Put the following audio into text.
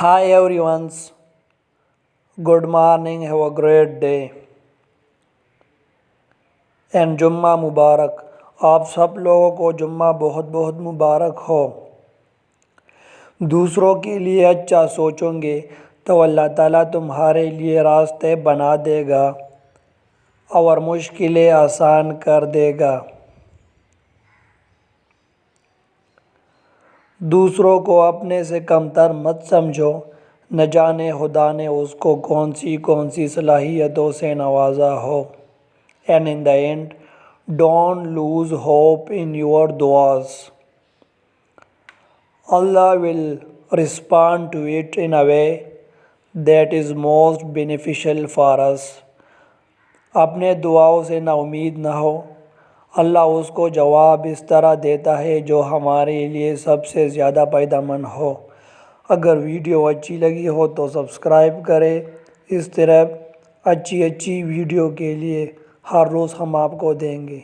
Hi everyone, good morning, have a great day and جمعہ مبارک. آپ سب لوگوں کو جمعہ بہت بہت مبارک ہو. دوسروں کے لیے اچھا سوچو گے تو اللہ تعالیٰ تمہارے لیے راستے بنا دے گا اور مشکلیں آسان کر دے گا. دوسروں کو اپنے سے کمتر مت سمجھو، نہ جانے خدا نے اس کو کون سی صلاحیتوں سے نوازا ہو. And in the end, don't lose hope in your du'as. Allah will respond to it in a way that is most beneficial for us. اپنے دعاؤں سے نا امید نہ ہو، اللہ اس کو جواب اس طرح دیتا ہے جو ہمارے لیے سب سے زیادہ فائدہ مند ہو. اگر ویڈیو اچھی لگی ہو تو سبسکرائب کریں. اس طرح اچھی ویڈیو کے لیے ہر روز ہم آپ کو دیں گے.